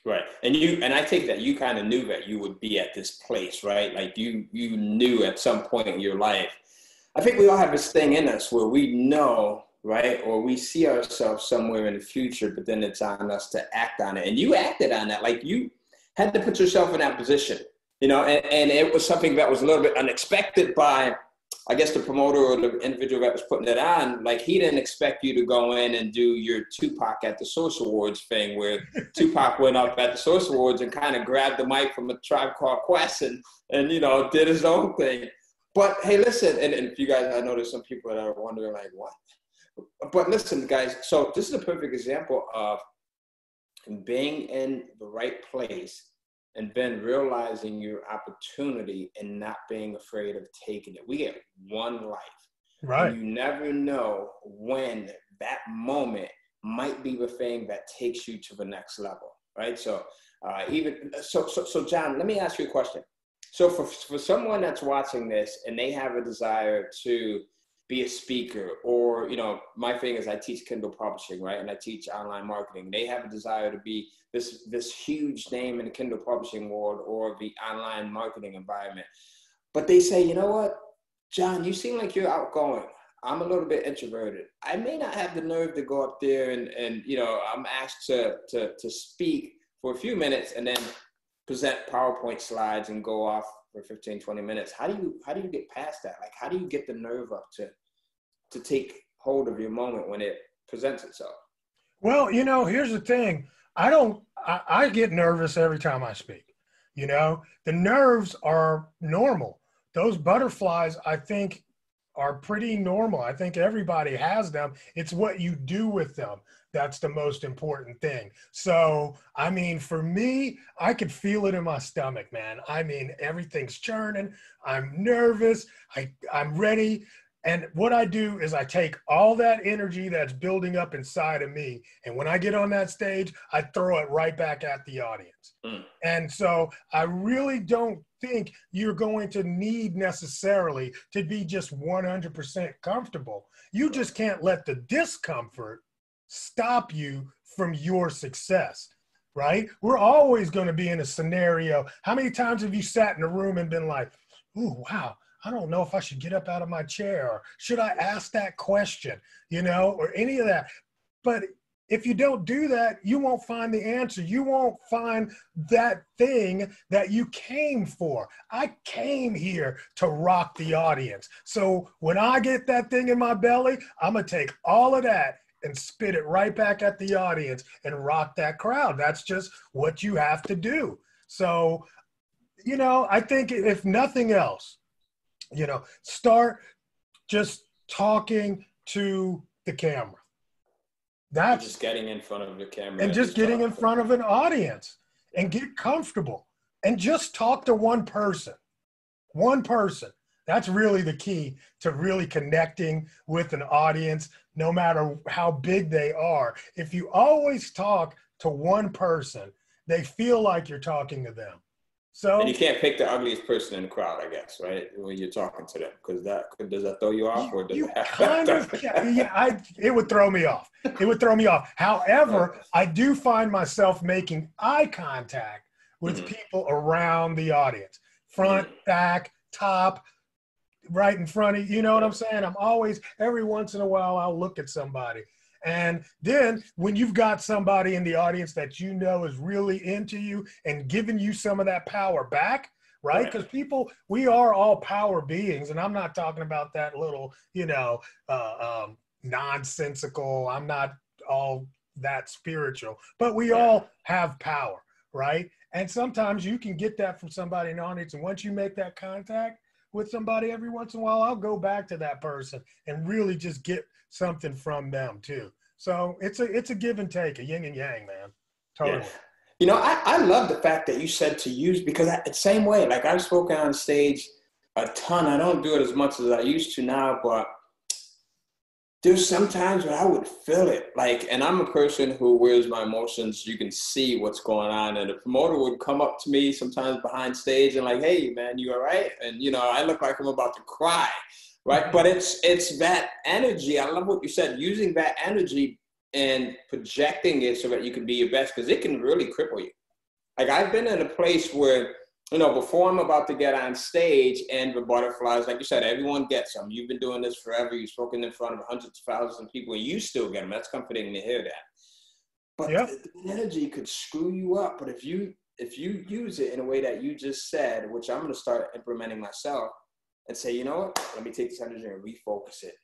Right. And I take that you kind of knew that you would be at this place, right? Like you knew at some point in your life. I think we all have this thing in us where we know, right? Or we see ourselves somewhere in the future, but then it's on us to act on it. And you acted on that. Like you had to put yourself in that position, and it was something that was a little bit unexpected by, I guess, the promoter or the individual that was putting it on. Like he didn't expect you to go in and do your Tupac at the Source Awards thing, where Tupac went up at the Source Awards and kind of grabbed the mic from a Tribe Called Quest and did his own thing. But hey, listen, and if you guys, I know there's some people that are wondering like, what? But listen, guys, so this is a perfect example of being in the right place and then realizing your opportunity and not being afraid of taking it. We get one life. Right. And you never know when that moment might be the thing that takes you to the next level, right? So so John, let me ask you a question. So for someone that's watching this and they have a desire to be a speaker, or, my thing is I teach Kindle publishing, right? And I teach online marketing. They have a desire to be this huge name in the Kindle publishing world or the online marketing environment. But they say, you know what, John, you seem like you're outgoing. I'm a little bit introverted. I may not have the nerve to go up there and I'm asked to speak for a few minutes and then present PowerPoint slides and go off for 15, 20 minutes. How do you get past that? Like, how do you get the nerve up to take hold of your moment when it presents itself? Well, here's the thing. I get nervous every time I speak. The nerves are normal. Those butterflies, I think, are pretty normal. I think everybody has them. It's what you do with them that's the most important thing. So, for me, I could feel it in my stomach, man. Everything's churning. I'm nervous. I'm ready. And what I do is I take all that energy that's building up inside of me, and when I get on that stage, I throw it right back at the audience. And so I really don't think you're going to need necessarily to be just 100% comfortable. You just can't let the discomfort stop you from your success, right? We're always going to be in a scenario. How many times have you sat in a room and been like, ooh, wow, I don't know if I should get up out of my chair, or should I ask that question, or any of that. But if you don't do that, you won't find the answer. You won't find that thing that you came for. I came here to rock the audience. So when I get that thing in my belly, I'm going to take all of that and spit it right back at the audience and rock that crowd. That's just what you have to do. So, I think if nothing else, start just talking to the camera. That's just getting in front of the camera. And just getting in front of an audience and get comfortable and just talk to one person. One person. That's really the key to really connecting with an audience, no matter how big they are. If you always talk to one person, they feel like you're talking to them. So, and you can't pick the ugliest person in the crowd, I guess, right? When you're talking to them, because does that throw you off, or does it would throw me off. It would throw me off. However, I do find myself making eye contact with people around the audience, front, back, top, right in front of you. You know what I'm saying? I'm always, every once in a while, I'll look at somebody. And then when you've got somebody in the audience that is really into you and giving you some of that power back, right? Because people, we are all power beings. And I'm not talking about that little, nonsensical, I'm not all that spiritual, but we all have power, right? And sometimes you can get that from somebody in the audience. And once you make that contact with somebody, every once in a while, I'll go back to that person and really just get something from them too. So it's a give and take, a yin and yang, man. Totally. Yeah. I love the fact that you said to use, because the same way, like I've spoken on stage a ton. I don't do it as much as I used to now, but there's sometimes when I would feel it, and I'm a person who wears my emotions. You can see what's going on, and the promoter would come up to me sometimes behind stage and like, hey man, you all right? And I look like I'm about to cry. Right. But it's that energy. I love what you said, using that energy and projecting it so that you can be your best, because it can really cripple you. Like I've been in a place where, you know, before I'm about to get on stage and the butterflies, like you said, everyone gets them. You've been doing this forever. You've spoken in front of hundreds of thousands of people and you still get them. That's comforting to hear that. But Yeah. the energy could screw you up. But if you use it in a way that you just said, which I'm going to start implementing myself, and say, you know what, let me take this energy and refocus it.